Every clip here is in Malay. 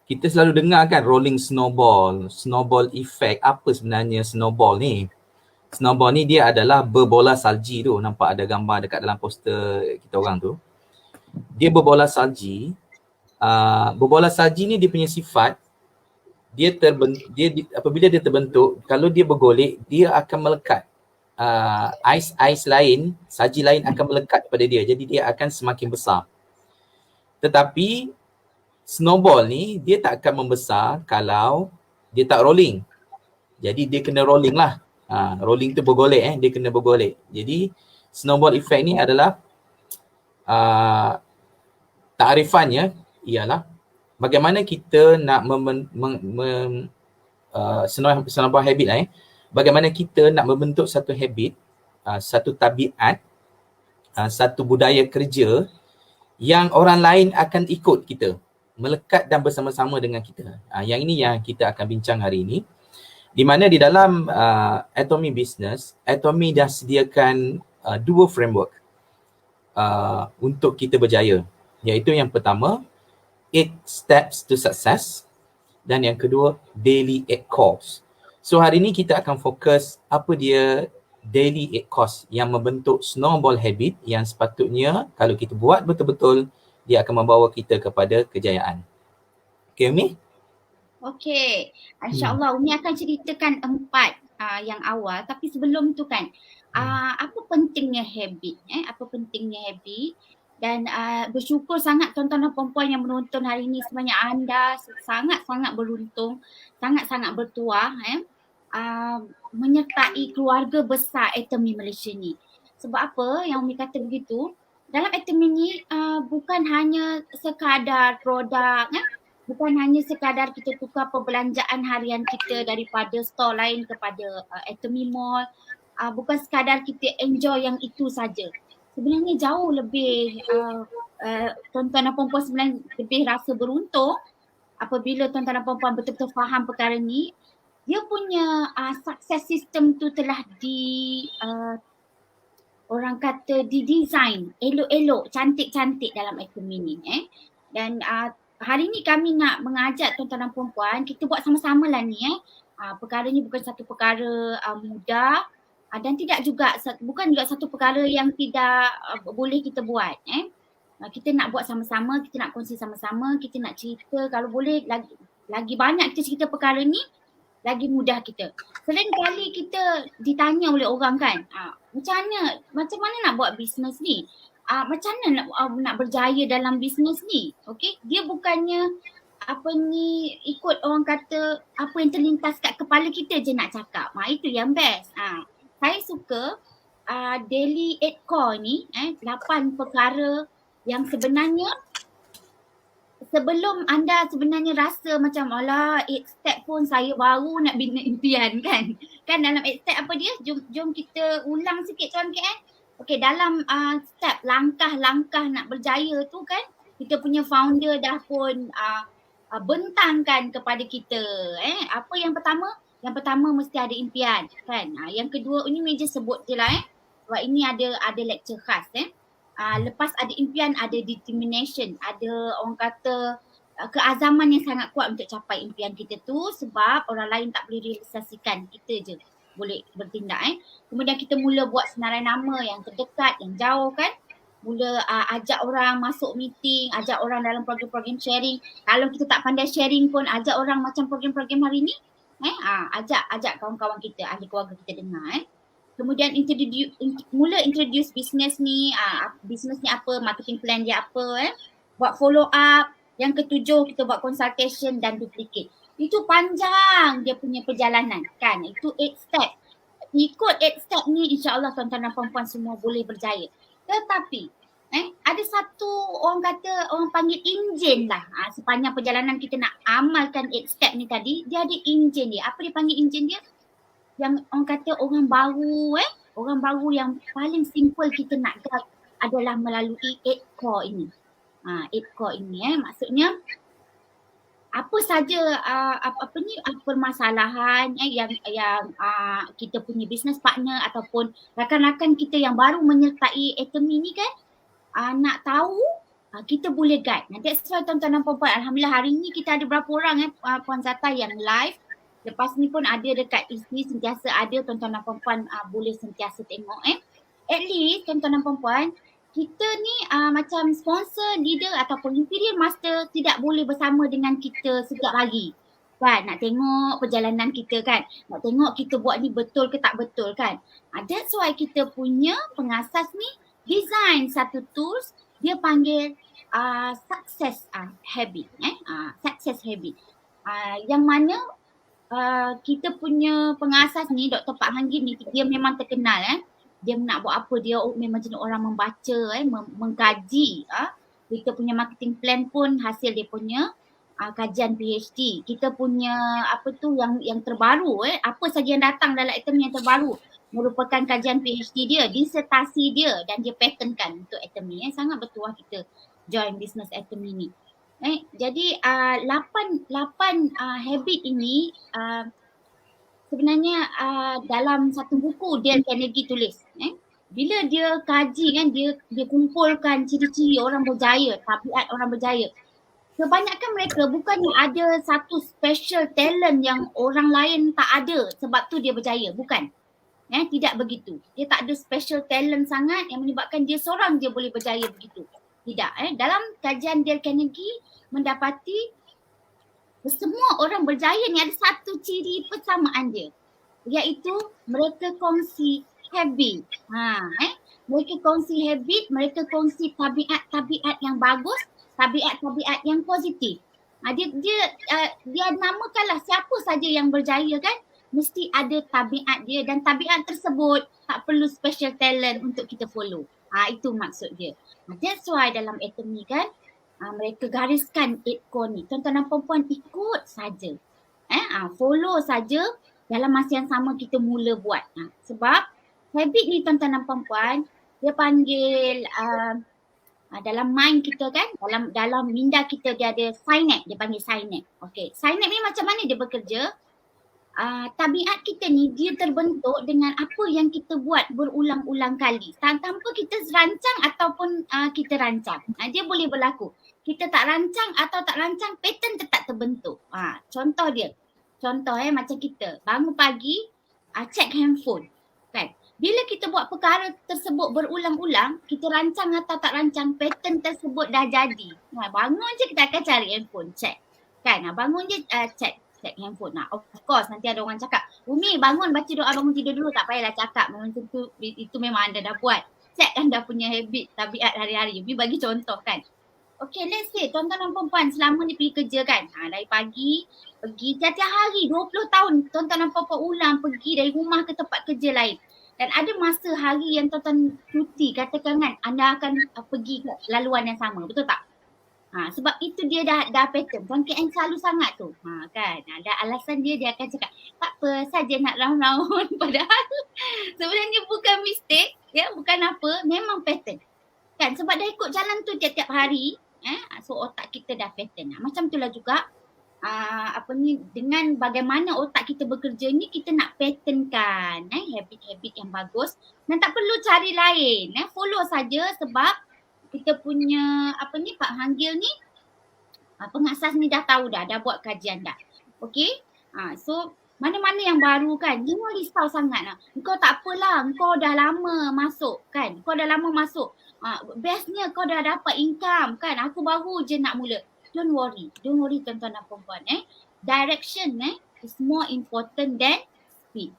Kita selalu dengar kan rolling snowball effect. Apa sebenarnya snowball ni? Snowball ni dia adalah berbola salji tu. Nampak ada gambar dekat dalam poster kita orang tu. Dia berbola salji. Berbola salji ni dia punya sifat, apabila dia terbentuk, kalau dia bergolek, dia akan melekat. Ais lain, salji lain akan melekat pada dia. Jadi dia akan semakin besar. Tetapi snowball ni dia tak akan membesar kalau dia tak rolling. Jadi dia kena rolling lah. Rolling tu bergolek, dia kena bergolek. Jadi snowball effect ni adalah taarifannya ialah bagaimana kita nak snowball habit lah. Bagaimana kita nak membentuk satu habit, satu tabiat, satu budaya kerja yang orang lain akan ikut kita, melekat dan bersama-sama dengan kita. Yang ini yang kita akan bincang hari ini. Di mana di dalam Atomy Business, Atomy dah sediakan dua framework untuk kita berjaya. Iaitu yang pertama, 8 Steps to Success, dan yang kedua, Daily 8 Calls. So hari ini kita akan fokus apa dia Daily 8 Calls yang membentuk snowball habit yang sepatutnya kalau kita buat betul-betul, dia akan membawa kita kepada kejayaan. Okay, Umi? Okay, insyaAllah Umi akan ceritakan 4 yang awal. Tapi sebelum tu kan, apa pentingnya habit? Apa pentingnya habit? Dan bersyukur sangat tuan-tuan dan puan-puan yang menonton hari ini. Sebenarnya anda sangat-sangat beruntung, sangat-sangat bertuah menyertai keluarga besar Atomy Malaysia ni. Sebab apa yang Umi kata begitu? Dalam Atomy ni bukan hanya sekadar produk, bukan hanya sekadar kita tukar perbelanjaan harian kita daripada store lain kepada Atomy Mall. Bukan sekadar kita enjoy yang itu saja. Sebenarnya jauh lebih tuan-tuan dan puan-puan sebenarnya lebih rasa beruntung apabila tuan-tuan dan puan-puan betul-betul faham perkara ni. Dia punya success system tu telah orang kata didesign elok-elok, cantik-cantik dalam Atomy ni. Dan hari ni kami nak mengajak tuan-tuan dan puan-puan, kita buat sama-sama lah ni. Perkara ni bukan satu perkara mudah dan tidak juga, bukan juga satu perkara yang tidak boleh kita buat. Kita nak buat sama-sama, kita nak kongsi sama-sama, kita nak cerita, kalau boleh lagi banyak kita cerita perkara ni, lagi mudah kita. Selain kali kita ditanya oleh orang kan, macam mana nak buat bisnes ni? Macam mana nak berjaya dalam bisnes ni? Okay, dia bukannya ikut orang kata apa yang terlintas kat kepala kita je nak cakap. Itu yang best. Saya suka Daily 8 Core ni, 8 perkara yang sebenarnya sebelum anda sebenarnya rasa macam alah 8 step pun saya baru nak bina impian kan. Kan dalam 8 step apa dia? Jom kita ulang sikit tuan KL. Okey, dalam step langkah-langkah nak berjaya tu kan, kita punya founder dah pun bentangkan kepada kita. Apa yang pertama? Yang pertama mesti ada impian kan. Yang kedua, ini meja sebut je lah sebab ini ada lecture khas lepas ada impian, ada determination, ada orang kata keazaman yang sangat kuat untuk capai impian kita tu, sebab orang lain tak boleh realisasikan, kita je boleh bertindak. Kemudian kita mula buat senarai nama yang terdekat, yang jauh kan. Mula ajak orang masuk meeting, ajak orang dalam program-program sharing. Kalau kita tak pandai sharing pun, ajak orang macam program-program hari ni. Ajak kawan-kawan kita, ahli keluarga kita dengar. Kemudian mula introduce bisnes ni, bisnes ni apa, marketing plan dia apa, buat follow up. Yang ketujuh, kita buat consultation dan duplicate. Itu panjang dia punya perjalanan kan. Itu 8 step. Ikut 8 step ni insya-Allah tuan-tuan dan puan-puan semua boleh berjaya. Tetapi ada satu orang kata, orang panggil enjin lah. Sepanjang perjalanan kita nak amalkan 8 step ni tadi, dia ada enjin dia. Apa dia panggil enjin dia? Yang orang kata orang baru yang paling simple kita nak guide adalah melalui 8 core ini. 8 core ini maksudnya apa saja permasalahan yang kita punya business partner ataupun rakan-rakan kita yang baru menyertai Atomy ni kan nak tahu kita boleh guide. That's why tuan-tuan dan puan-puan, alhamdulillah hari ni kita ada berapa orang Puan Zata yang live. Lepas ni pun ada dekat isteri sentiasa ada, tuan-tuan dan puan-puan boleh sentiasa tengok. At least tuan-tuan dan puan-puan, kita ni macam sponsor, leader ataupun imperial master tidak boleh bersama dengan kita setiap hari. Kan, nak tengok perjalanan kita kan, nak tengok kita buat ni betul ke tak betul kan. That's why kita punya pengasas ni design satu tools, dia panggil success habit. Success habit. Yang mana kita punya pengasas ni, Dr. Pak Hanggi ni, dia memang terkenal dia nak buat apa, dia memang jenis orang membaca, mengkaji. Kita punya marketing plan pun hasil dia punya kajian PhD. Kita punya apa tu yang terbaru, apa saja yang datang dalam item yang terbaru merupakan kajian PhD dia, disertasi dia, dan dia patentkan untuk item ni. Sangat bertuah kita join business item ini. Jadi 8 habit ini sebenarnya dalam satu buku Dale Carnegie tulis. Bila dia kaji kan, dia kumpulkan ciri-ciri orang berjaya, tabiat orang berjaya. Kebanyakan mereka bukannya ada satu special talent yang orang lain tak ada sebab tu dia berjaya, bukan. Tidak begitu. Dia tak ada special talent sangat yang menyebabkan dia seorang je boleh berjaya begitu. Tidak. Dalam kajian Dale Carnegie mendapati semua orang berjaya ni ada satu ciri persamaan dia, iaitu mereka kongsi habit. Mereka kongsi habit, mereka kongsi tabiat-tabiat yang bagus, tabiat-tabiat yang positif. Dia namakanlah siapa saja yang berjaya kan, mesti ada tabiat dia, dan tabiat tersebut tak perlu special talent untuk kita follow. Itu maksud dia. That's why dalam item ni kan, mereka gariskan 8 core ni. Tuan-tuan dan puan-puan ikut saja. Follow saja dalam masa yang sama kita mula buat. Sebab habit ni tuan-tuan dan puan-puan, dia panggil dalam mind kita kan, dalam minda kita dia ada synapse, dia panggil synapse. Okey, synapse ni macam mana dia bekerja? Tabiat kita ni dia terbentuk dengan apa yang kita buat berulang-ulang kali tanpa kita rancang ataupun kita rancang. Dia boleh berlaku. Kita tak rancang atau tak rancang, pattern tetap terbentuk. Contoh dia. Macam kita bangun pagi, check handphone kan. Bila kita buat perkara tersebut berulang-ulang, kita rancang atau tak rancang, pattern tersebut dah jadi. Bangun je kita akan cari handphone, check kan. Bangun je check handphone. Of course nanti ada orang cakap, Umi bangun baca doa bangun tidur dulu, tak payahlah cakap, memang itu memang anda dah buat. Check anda punya habit, tabiat hari-hari. Umi bagi contoh kan. Okay, let's say tuan-tuan dan puan-puan selama ni pergi kerja kan. Dari pagi pergi tiap-tiap hari 20 tahun tuan-tuan dan puan-puan ulang pergi dari rumah ke tempat kerja lain. Dan ada masa hari yang tuan-tuan cuti, katakan kan, anda akan pergi ke laluan yang sama, betul tak? Sebab itu dia dah pattern. Tuan KN selalu sangat tu. Kan. Ada alasan dia akan cakap, tak apa, saja nak round-round. Padahal sebenarnya bukan mistake, bukan apa, memang pattern. Kan, sebab dah ikut jalan tu tiap-tiap hari, so otak kita dah pattern. Macam itulah juga dengan bagaimana otak kita bekerja ni, kita nak patternkan habit-habit yang bagus dan tak perlu cari lain. Follow saja sebab kita punya Pak Hanggil ni, pengasas ni dah tahu dah buat kajian dah. Okey? So mana-mana yang baru kan, jangan risau sangat lah. Kau tak apalah, kau dah lama masuk kan. Bestnya kau dah dapat income kan. Aku baru je nak mula. Don't worry tuan-tuan dan puan-puan. Direction is more important than speed.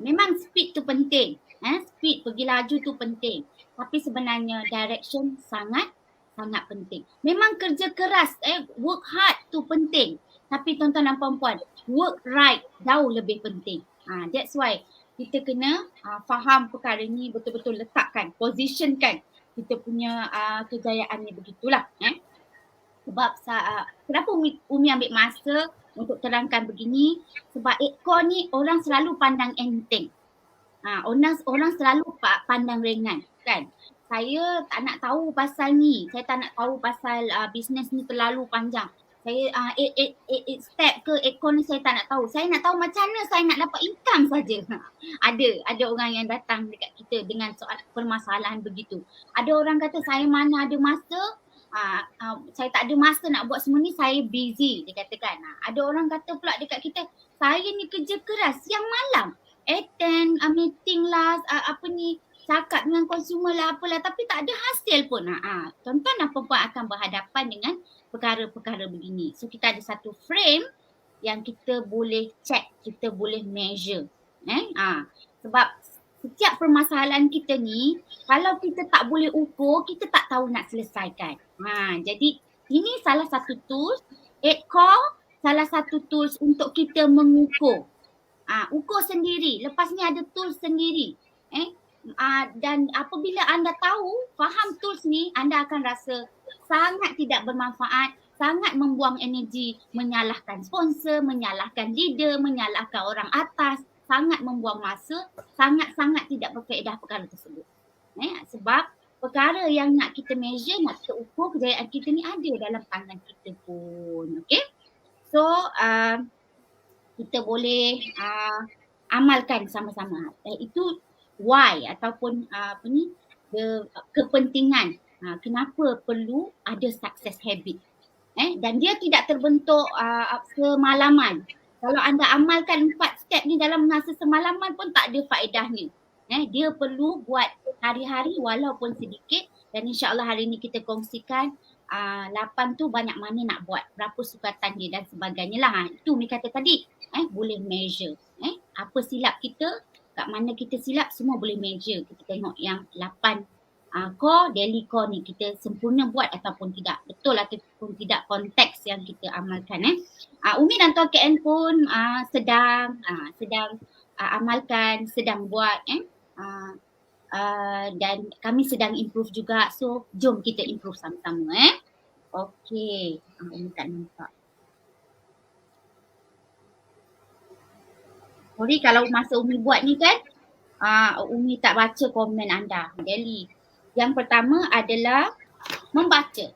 Memang speed tu penting. Speed pergi laju tu penting. Tapi sebenarnya direction sangat penting. Memang kerja keras, work hard tu penting. Tapi tuan-tuan dan puan-puan, work right jauh lebih penting. That's why kita kena faham perkara ni, betul-betul letakkan, positionkan kita punya kejayaan ni begitulah. Sebab kenapa Umi ambil masa untuk terangkan begini? Sebab 8 core ni orang selalu pandang enteng. Orang selalu pandang ringan kan. Saya tak nak tahu pasal ni. Saya tak nak tahu pasal bisnes ni terlalu panjang. Saya 8 step ke 8 core ni saya tak nak tahu. Saya nak tahu macam mana saya nak dapat income saja. Ada orang yang datang dekat kita dengan soal permasalahan begitu. Ada orang kata saya mana ada masa saya tak ada masa nak buat semua ni, saya busy, dia katakan. Ada orang kata pula dekat kita, saya ni kerja keras siang malam, attend meeting lah, cakap dengan consumer lah apalah, tapi tak ada hasil pun. Tuan-tuan dan puan akan berhadapan dengan perkara-perkara begini. So kita ada satu frame yang kita boleh check, kita boleh measure. Sebab setiap permasalahan kita ni, kalau kita tak boleh ukur, kita tak tahu nak selesaikan. Jadi ini salah satu tools, 8 Core salah satu tools untuk kita mengukur. Ukur sendiri, lepas ni ada tools sendiri. Dan apabila anda tahu, faham tools ni, anda akan rasa sangat tidak bermanfaat, sangat membuang energi, menyalahkan sponsor, menyalahkan leader, menyalahkan orang atas, sangat membuang masa, sangat-sangat tidak berfaedah perkara tersebut. Sebab perkara yang nak kita measure, nak kita ukur, kejayaan kita ni ada dalam tangan kita pun. Okay? So, kita boleh amalkan sama-sama. Itu why ataupun kepentingan kenapa perlu ada success habit. Dan dia tidak terbentuk semalaman. Kalau anda amalkan 4 step ni dalam masa semalaman pun tak ada faedahnya. Dia perlu buat hari-hari walaupun sedikit, dan insya-Allah hari ni kita kongsikan 8 tu banyak mana nak buat, berapa sukatan dia dan sebagainya lah. Itu Umi kata tadi, boleh measure. Apa silap kita, kat mana kita silap, semua boleh measure. Kita tengok yang 8 core, daily core ni kita sempurna buat ataupun tidak. Betul ataupun tidak konteks yang kita amalkan. Umi dan Tuan KN pun sedang amalkan, sedang buat. Dan kami sedang improve juga. So jom kita improve sama-sama. Okay. Umi tak nampak. Sorry kalau masa Umi buat ni kan, Umi tak baca komen anda. Daily. Yang pertama adalah membaca.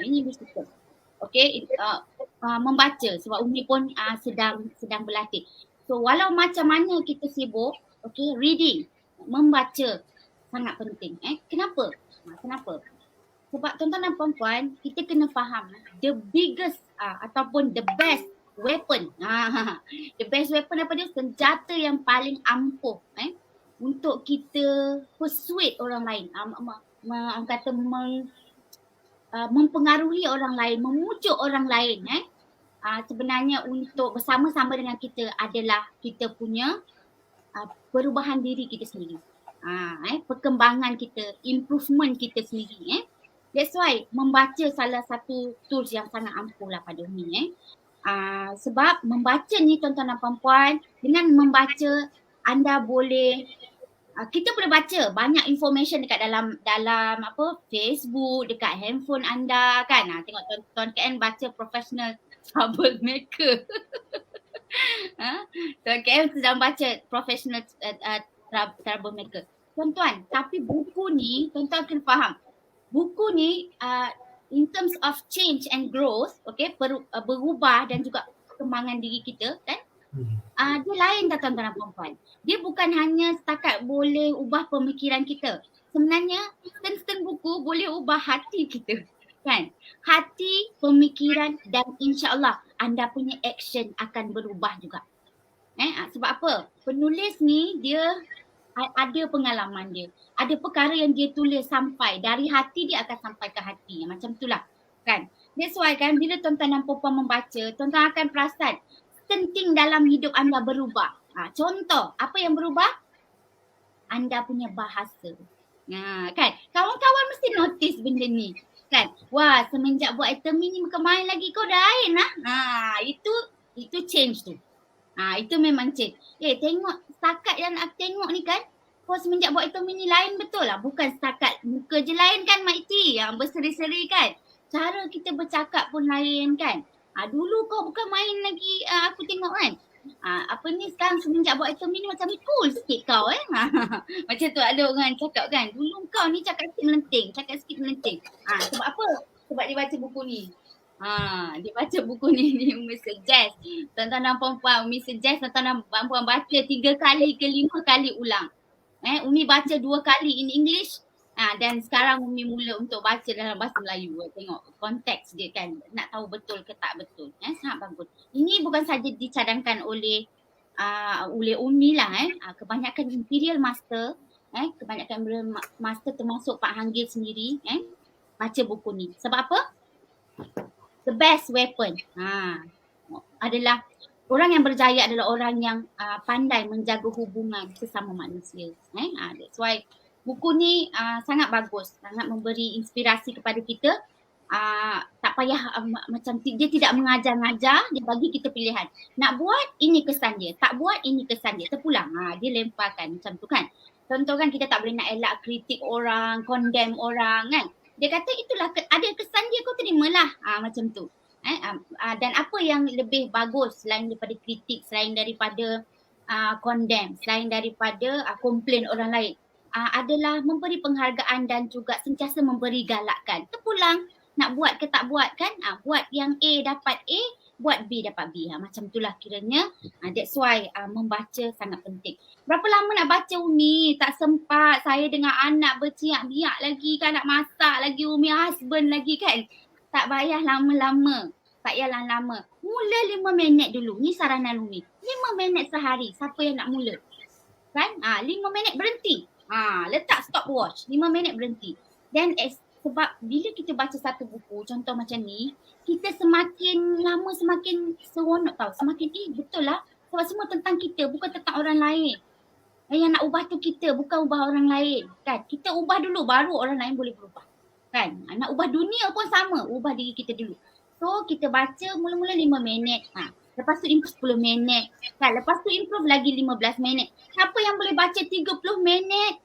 Ini Umi suka. Okay, membaca sebab Umi pun sedang berlatih. So walau macam mana kita sibuk, okay, reading, membaca sangat penting. Kenapa? Kenapa? Sebab tuan-tuan dan puan-puan, kita kena faham the biggest ataupun the best weapon. The best weapon apa dia? Senjata yang paling ampuh untuk kita persuade orang lain. Mempengaruhi orang lain, memujuk orang lain. Sebenarnya untuk bersama-sama dengan kita adalah kita punya perubahan diri kita sendiri. Perkembangan kita, improvement kita sendiri. That's why membaca salah satu tools yang sangat ampuh lah pada Umi. Sebab membaca ni tuan-tuan dan puan-puan, dengan membaca anda boleh, kita boleh baca banyak information dekat dalam Facebook, dekat handphone anda kan. Tengok Tuan KN baca professional troublemaker. Tuan KN sedang baca professional troublemaker. Tuan-tuan, tapi buku ni tuan-tuan kena faham. Buku ni in terms of change and growth, okay, berubah dan juga perkembangan diri kita kan. Dia lain tak tuan-tuan dan puan-puan. Dia bukan hanya setakat boleh ubah pemikiran kita. Sebenarnya setengah buku boleh ubah hati kita kan. Hati, pemikiran dan insya-Allah anda punya action akan berubah juga. Sebab apa? Penulis ni dia ada pengalaman dia. Ada perkara yang dia tulis sampai dari hati, dia akan sampai ke hati. Macam itulah kan. That's why kan bila tuan-tuan dan puan-puan membaca, tuan-tuan akan perasan penting dalam hidup anda berubah. Contoh, apa yang berubah? Anda punya bahasa. Kan? Kawan-kawan mesti notice benda ni. Kan? Wah, semenjak buat item ni bukan main lagi kau dah lain lah. Itu change tu. Itu memang change. Tengok setakat yang nak tengok ni kan. Kau semenjak buat item ni lain betul lah. Bukan setakat muka je lain kan Mak Iti yang berseri-seri kan. Cara kita bercakap pun lain kan. Dulu kau bukan main lagi aku tengok kan. Sekarang semenjak buat item ni macam cool sikit kau Macam tu ada orang cakap kan. Dulu kau ni cakap sikit melenting. Sebab apa? Sebab dia baca buku ni. Dia baca buku ni Umi suggest. Tuan-tuan dan puan-puan, Umi suggest tuan-tuan dan puan-puan baca 3 kali ke 5 kali ulang. Umi baca 2 kali in English, Dan sekarang Umi mula untuk baca dalam bahasa Melayu. Tengok konteks dia kan, nak tahu betul ke tak betul. Sangat bagus. Ini bukan saja dicadangkan oleh Umi lah. Kebanyakan Imperial Master, kebanyakan Imperial Master termasuk Pak Hanggil sendiri, baca buku ni. Sebab apa? The best weapon adalah orang yang berjaya adalah orang yang pandai menjaga hubungan sesama manusia. That's why buku ni sangat bagus, sangat memberi inspirasi kepada kita. Tak payah macam dia tidak mengajar-ngajar, dia bagi kita pilihan. Nak buat, ini kesan dia. Tak buat, ini kesan dia. Terpulang. Dia lemparkan macam tu kan. Contoh kan, kita tak boleh nak elak kritik orang, condemn orang kan. Dia kata itulah ada kesan dia, kau terimalah. Macam tu. Dan apa yang lebih bagus selain daripada kritik, selain daripada condemn, selain daripada komplain orang lain, adalah memberi penghargaan dan juga sentiasa memberi galakan. Terpulang, nak buat ke tak buat kan, buat yang A dapat A, buat B dapat B. Macam itulah kiranya. That's why membaca sangat penting. Berapa lama nak baca Umi? Tak sempat. Saya dengan anak berciak-biak lagi kan, nak masak lagi Umi, husband lagi kan. Tak payah lama-lama. Tak payahlah lama. Mula 5 minit dulu. Ni saranan Umi. 5 minit sehari. Siapa yang nak mula? Kan? 5 minit berhenti. Letak stopwatch. 5 minit berhenti. Dan sebab bila kita baca satu buku, contoh macam ni, kita semakin lama semakin seronok tau. Semakin betul lah. Sebab semua tentang kita, bukan tentang orang lain. Yang nak ubah tu kita, bukan ubah orang lain. Kan? Kita ubah dulu, baru orang lain boleh berubah. Kan? Nak ubah dunia pun sama, ubah diri kita dulu. So kita baca mula-mula 5 minit. Lepas tu improve 10 minit. Kan? Lepas tu improve lagi 15 minit. Siapa yang boleh baca 30 minit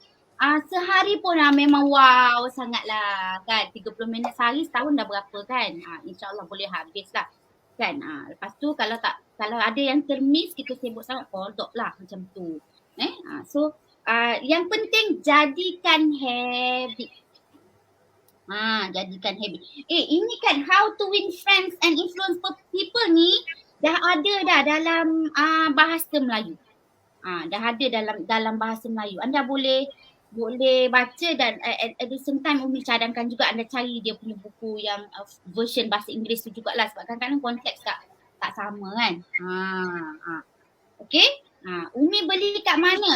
sehari pun memang wow sangatlah. Kan? 30 minit sehari, setahun dah berapa kan? InsyaAllah boleh habis lah. Kan? Lepas tu kalau ada yang termiss, kita sibuk sangat, kodok lah macam tu. So yang penting jadikan habit. Jadikan habit. Ini kan how to win friends and influence people ni dah ada dalam bahasa Melayu. Dah ada dalam bahasa Melayu. Anda boleh baca dan at the same time Umi cadangkan juga anda cari dia punya buku yang version bahasa Inggeris tu jugalah, sebab kadang-kadang konteks tak sama kan. Okay? Umi beli kat mana?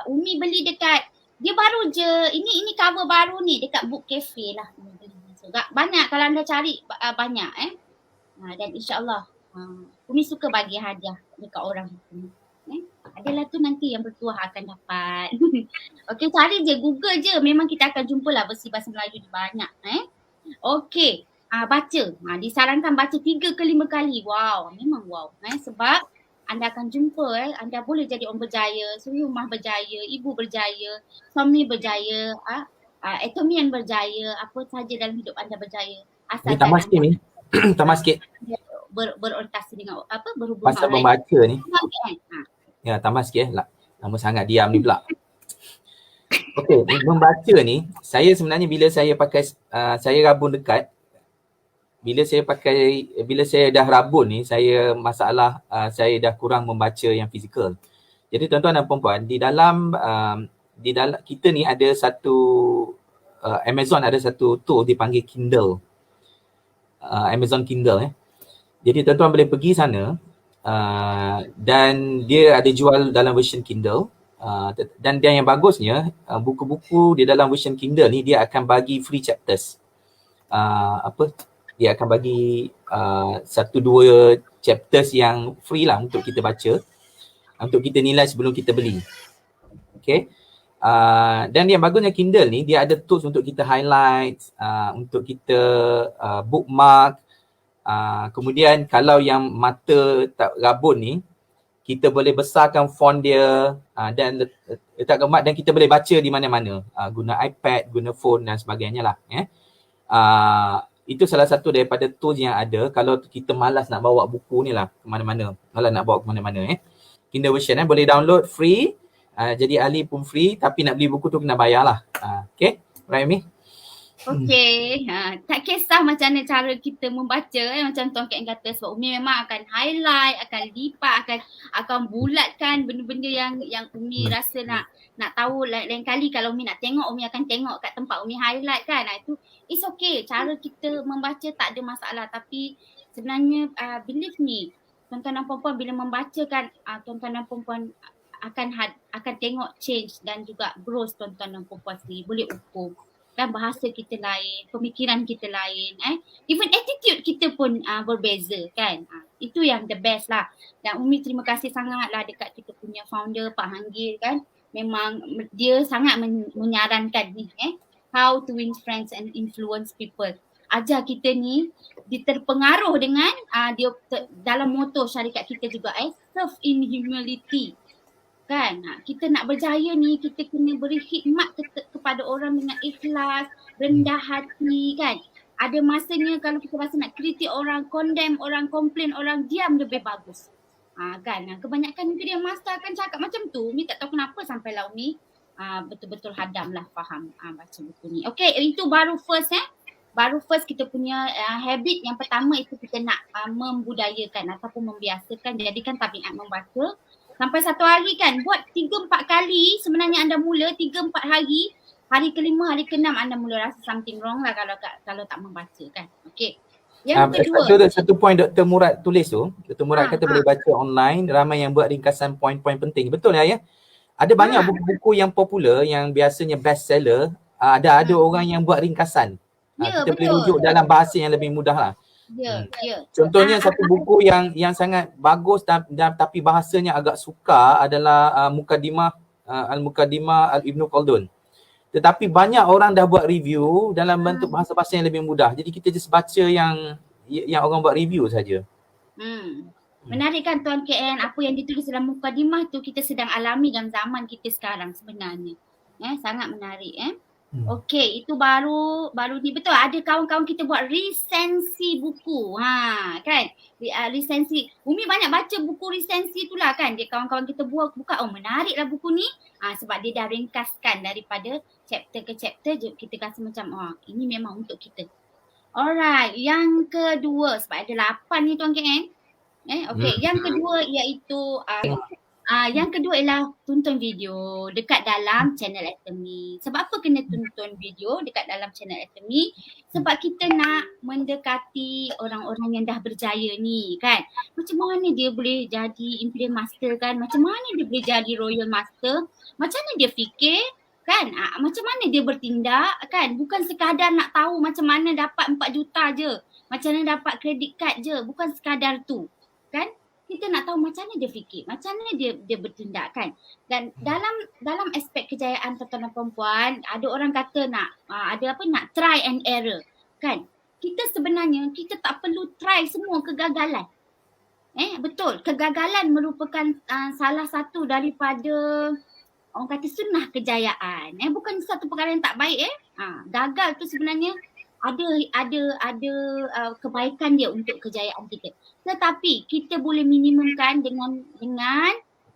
Umi beli dekat, dia baru je, ini cover baru ni dekat Book Cafe lah. So, banyak kalau anda cari, banyak dan insyaAllah Umi suka bagi hadiah dekat orang. Adalah tu nanti yang bertuah akan dapat. Okay, cari je, Google je, memang kita akan jumpa lah versi bahasa Melayu ni banyak. Okay, baca. Disarankan baca 3 ke 5 kali. Wow, memang wow. Sebab anda akan jumpa, anda boleh jadi orang berjaya, suri rumah berjaya, ibu berjaya, suami berjaya, atomian berjaya, apa sahaja dalam hidup anda berjaya. Ni tambah sikit ni. Tambah sikit. Berorientasi dengan berhubungan pasal membaca ni. Ya, tambah sikit lama sangat diam ni pula. Okey, membaca ni, saya sebenarnya bila saya pakai, saya rabun dekat, bila saya dah rabun ni, saya masalah saya dah kurang membaca yang fizikal. Jadi tuan-tuan dan puan-puan, di dalam kita ni ada satu Amazon ada satu tool dipanggil Kindle. Amazon Kindle Jadi tuan-tuan boleh pergi sana dan dia ada jual dalam version Kindle. Dan yang bagusnya, buku-buku di dalam version Kindle ni dia akan bagi free chapters. Dia akan bagi 1-2 chapters yang free lah untuk kita baca, untuk kita nilai sebelum kita beli. Okay. Dan yang bagusnya Kindle ni, dia ada tools untuk kita highlight, untuk kita bookmark. Kemudian kalau yang mata tak rabun ni, kita boleh besarkan font dia dan letak gambar, dan kita boleh baca di mana-mana. Guna iPad, guna phone dan sebagainya lah. Itu salah satu daripada tools yang ada kalau kita malas nak bawa buku ni lah ke mana-mana. Malas nak bawa ke mana-mana. Kindle version boleh download free. Jadi ahli pun free, tapi nak beli buku tu kena bayar lah. Okay, right Mi? Okey, tak kisah macam mana cara kita membaca macam Tuan Kat kata sebab Umi memang akan highlight, akan lipat, akan bulatkan benda-benda yang Umi rasa nak tahu. Lain kali kalau Umi nak tengok, Umi akan tengok kat tempat Umi highlight kan. Itu it's okay. Cara kita membaca tak ada masalah, tapi sebenarnya believe me, tuan-tuan dan puan-puan bila membaca kan, tuan-tuan dan puan-puan akan tengok change dan juga growth tuan-tuan dan puan-puan sendiri. Boleh ukur. Kan bahasa kita lain, pemikiran kita lain, even attitude kita pun berbeza kan. Itu yang the best lah. Dan Umi terima kasih sangat lah dekat kita punya founder Pak Hanggil kan. Memang dia sangat menyarankan ni how to win friends and influence people. Ajar kita ni terpengaruh dengan dia dalam moto syarikat kita juga serve in humility. Kan, kita nak berjaya ni kita kena beri khidmat kepada orang dengan ikhlas, rendah hati kan. Ada masanya kalau kita rasa nak kritik orang, condemn orang, komplain orang, diam lebih bagus. Kan, kebanyakan Imperial Master akan cakap macam tu. Umi tak tahu kenapa sampai lah Umi betul-betul hadam lah faham baca buku ni. Okay, itu baru first Baru first kita punya habit yang pertama itu kita nak membudayakan ataupun membiasakan, jadikan tabiat membaca. Sampai satu hari kan, buat 3-4 kali sebenarnya anda mula 3-4 hari. Hari kelima, hari keenam anda mula rasa something wrong lah kalau tak membaca kan. Okay. Yang kedua. Satu point Dr. Murad tulis tu. Dr. Murad kata boleh baca online, ramai yang buat ringkasan poin-poin penting. Betul ya? Ada banyak buku-buku yang popular yang biasanya best seller. Ada orang yang buat ringkasan. Kita boleh rujuk dalam bahasa yang lebih mudah lah. Contohnya satu buku yang sangat bagus dan tapi bahasanya agak sukar adalah Muqaddimah Al-Muqaddimah Al-Ibn Khaldun. Tetapi banyak orang dah buat review dalam bentuk bahasa-bahasa yang lebih mudah. Jadi kita just baca yang orang buat review saja. Menarik kan Tuan KN, apa yang ditulis dalam Muqaddimah tu kita sedang alami dalam zaman kita sekarang sebenarnya. Sangat menarik Okey, itu baru ni betul. Ada kawan-kawan kita buat resensi buku. Kan? Resensi. Umi banyak baca buku resensi itulah kan. Dia kawan-kawan kita buka, oh menariklah buku ni. Sebab dia dah ringkaskan daripada chapter ke chapter, kita rasa macam ini memang untuk kita. Alright, yang kedua sebab ada 8 ni Tuan KN. Okey, yang kedua iaitu yang kedua ialah tonton video dekat dalam channel Atomy. Sebab apa kena tonton video dekat dalam channel Atomy? Sebab kita nak mendekati orang-orang yang dah berjaya ni kan. Macam mana dia boleh jadi Imperial Master kan? Macam mana dia boleh jadi Royal Master? Macam mana dia fikir kan? Macam mana dia bertindak kan? Bukan sekadar nak tahu macam mana dapat 4 juta je. Macam mana dapat credit card je. Bukan sekadar tu kan? Kita nak tahu macam mana dia fikir, macam mana dia bertindak kan. Dan dalam aspek kejayaan tuan-tuan dan perempuan, ada orang kata nak try and error kan. Kita sebenarnya kita tak perlu try semua kegagalan. Betul, kegagalan merupakan salah satu daripada orang kata sunnah kejayaan. Bukan satu perkara yang tak baik gagal tu sebenarnya ada kebaikan dia untuk kejayaan kita. Tetapi kita boleh minimumkan dengan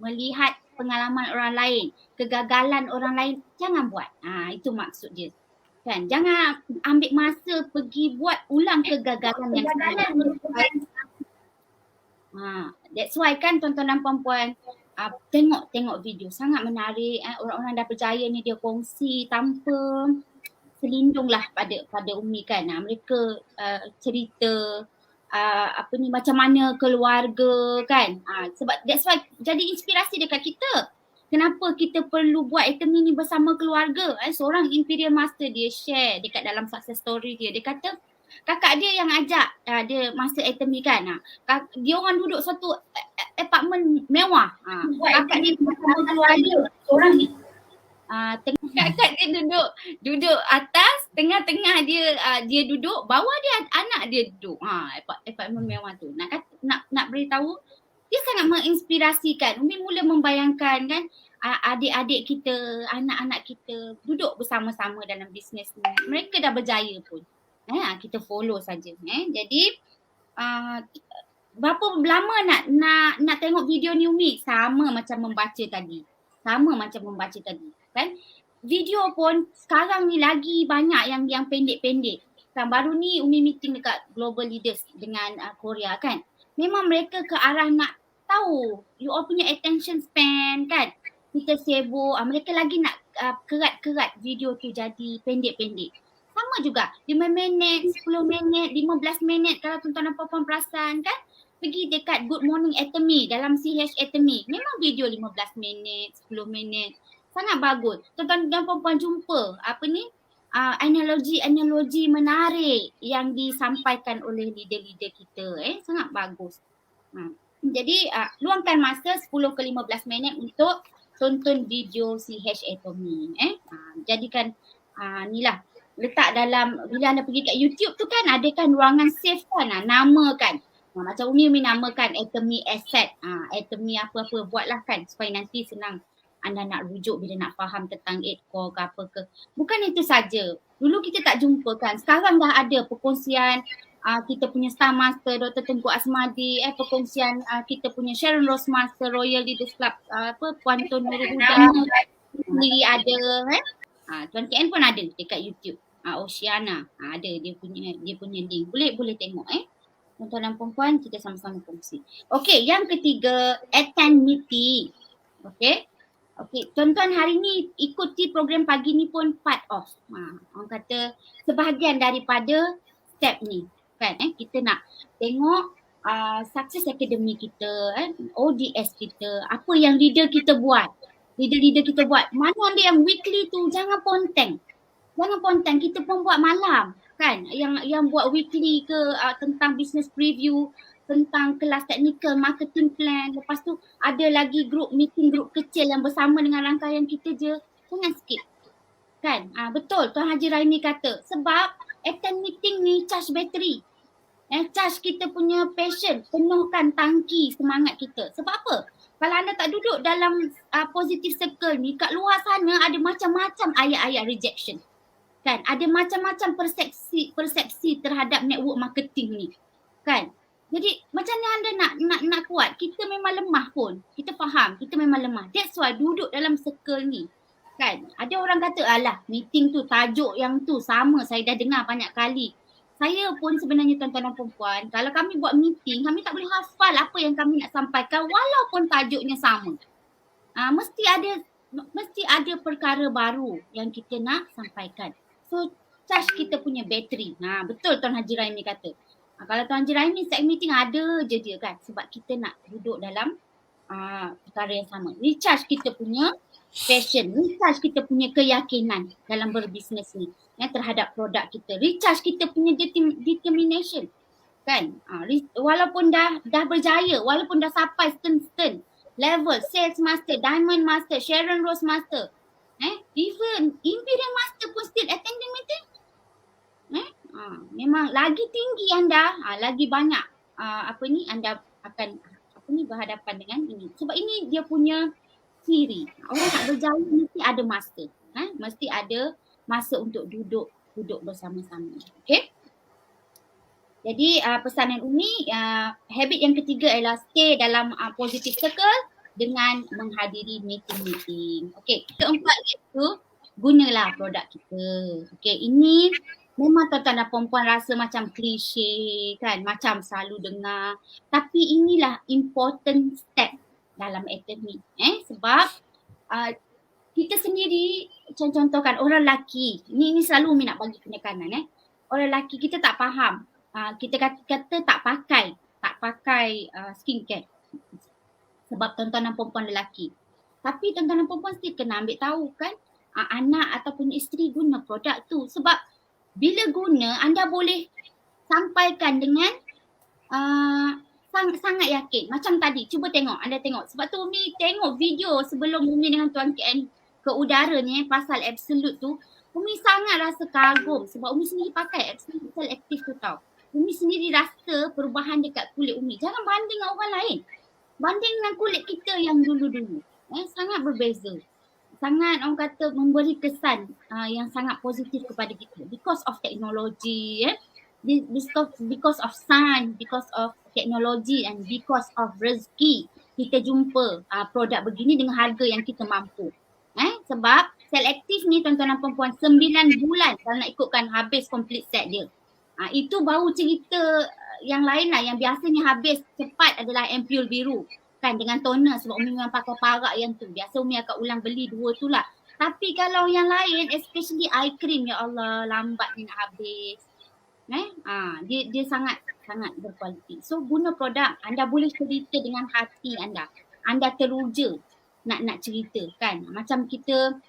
melihat pengalaman orang lain, kegagalan orang lain, jangan buat. Itu maksud dia. Kan? Jangan ambil masa pergi buat ulang kegagalan yang sebenarnya. That's why kan tuan-tuan dan puan-puan, tengok video sangat menarik. Orang-orang dah berjaya ni dia kongsi tanpa selindunglah pada Umi kan. Mereka cerita macam mana keluarga kan. Sebab that's why jadi inspirasi dekat kita. Kenapa kita perlu buat Atomy ni bersama keluarga. Seorang Imperial Master dia share dekat dalam success story dia. Dia kata kakak dia yang ajak dia masuk Atomy kan. Dia orang duduk satu apartmen mewah. Kakak dia bersama keluarga. Seorang kakak dia duduk atas, tengah-tengah dia duduk, bawah dia anak dia duduk. Apartmen mewah tu. Nak beritahu, dia sangat menginspirasikan. Umi mula membayangkan kan adik-adik kita, anak-anak kita duduk bersama-sama dalam bisnes ni. Mereka dah berjaya pun. Kita follow saja. Jadi berapa lama nak tengok video ni Umi? Sama macam membaca tadi kan. video pun sekarang ni lagi banyak yang pendek-pendek. Kan baru ni Umi meeting dekat Global Leaders dengan Korea kan. Memang mereka ke arah nak tahu you all punya attention span kan. Kita sibuk, mereka lagi nak kerat-kerat video tu jadi pendek-pendek. Sama juga 5 minit, 10 minit, 15 minit kalau tuan-tuan dan puan-puan perasan kan. Pergi dekat Good Morning Atomy dalam CH Atomy. Memang video 15 minit, 10 minit. Sangat bagus. Tuan-tuan dan puan-puan jumpa apa ni? Analogi-analogi menarik yang disampaikan oleh leader-leader kita. Sangat bagus. Jadi luangkan masa 10 ke 15 minit untuk tonton video CH Atomy. Jadikan ni lah. Letak dalam, bila anda pergi kat YouTube tu kan ada kan ruangan save kan, nama kan. Macam Umi namakan Atomy Asset, Atomy apa-apa buatlah kan supaya nanti senang anda nak rujuk bila nak faham tentang 8 core ke apa ke. Bukan itu saja. Dulu kita tak jumpa kan. Sekarang dah ada perkongsian kita punya Star Master Dr. Tengku Asmadi, perkongsian kita punya Sharon Rose Master Royal Leaders Club, Puan Tun Nurul Huda sendiri ada Tuan KN pun ada dekat YouTube. Oceana ada dia punya link. Boleh tengok tuan-tuan dan perempuan, kita sama-sama kongsi. Okey, yang ketiga, attend meeting. Okey, tuan-tuan hari ni ikuti program pagi ni pun part of. Orang kata sebahagian daripada step ni. Kan, kita nak tengok Success Academy kita, ODS kita, apa yang leader kita buat. Leader-leader kita buat. Mana ada yang weekly tu, jangan ponteng. Kita pun buat malam. Kan, yang buat weekly ke tentang business preview, tentang kelas teknikal, marketing plan. Lepas tu ada lagi meeting grup kecil yang bersama dengan rangkaian kita je. Jangan skip. Kan, betul Tuan Haji Raimi kata. Sebab attend meeting ni charge bateri. Charge kita punya passion, penuhkan tangki semangat kita. Sebab apa? Kalau anda tak duduk dalam positive circle ni, kat luar sana ada macam-macam ayat-ayat rejection. Kan, ada macam-macam persepsi terhadap network marketing ni. Kan? Jadi macam mana anda nak kuat? Kita memang lemah pun. Kita faham, kita memang lemah. That's why duduk dalam circle ni. Kan? Ada orang kata, alah meeting tu, tajuk yang tu sama, saya dah dengar banyak kali. Saya pun sebenarnya tuan-tuan dan perempuan, kalau kami buat meeting, kami tak boleh hafal apa yang kami nak sampaikan walaupun tajuknya sama. Mesti ada perkara baru yang kita nak sampaikan. So, charge kita punya bateri. Betul Tuan Haji Raimi kata. Kalau Tuan Haji Raimi set meeting ada je dia kan. Sebab kita nak duduk dalam perkara yang sama. Recharge kita punya passion. Recharge kita punya keyakinan dalam berbisnes ni. Terhadap produk kita. Recharge kita punya determination. Kan. Walaupun dah berjaya. Walaupun dah sampai stern level. Sales Master, Diamond Master, Sharon Rose Master. Even Imperial Master pun still attending meeting. Memang lagi tinggi anda, lagi banyak anda akan berhadapan dengan ini. Sebab ini dia punya ciri. Orang nak berjaya mesti ada masa. Mesti ada masa untuk duduk bersama-sama. Okey? Jadi pesanan Umi, habit yang ketiga adalah stay dalam positive circle dengan menghadiri meeting-meeting. Okey, keempat itu gunalah produk kita. Okey, ini memang tuan-tuan dan perempuan rasa macam klise kan, macam selalu dengar. Tapi inilah important step dalam akademi. Sebab kita sendiri, contohkan orang lelaki, ini selalu Umi nak bagi penekanan. Orang lelaki kita tak faham. Kita kata tak pakai skincare. Sebab tuan-tuan dan perempuan lelaki. Tapi tuan-tuan dan perempuan mesti kena ambil tahu kan, anak ataupun isteri guna produk tu. Sebab bila guna, anda boleh sampaikan dengan sangat yakin. Macam tadi, cuba tengok, anda tengok. Sebab tu Umi tengok video sebelum Umi dengan Tuan KN ke udara ni pasal Absolute tu. Umi sangat rasa kagum sebab Umi sendiri pakai Absolute Cell Active tu tau. Umi sendiri rasa perubahan dekat kulit Umi. Jangan banding dengan orang lain. Banding dengan kulit kita yang dulu-dulu. Sangat berbeza. Sangat orang kata memberi kesan yang sangat positif kepada kita. Because of technology, because of science, because of technology and because of rezeki. Kita jumpa produk begini dengan harga yang kita mampu. Sebab Selektif ni tuan-tuan dan perempuan 9 bulan kalau nak ikutkan habis complete set dia. Itu baru cerita yang lain lah, yang biasanya habis cepat adalah ampule biru kan dengan toner, sebab Umi memang pakai parak yang tu. Biasa Umi akan ulang beli 2 tu lah. Tapi kalau yang lain, especially eye cream, ya Allah lambat ni nak habis. Dia sangat berkualiti. So guna produk, anda boleh cerita dengan hati anda. Anda teruja nak cerita kan. Macam kita,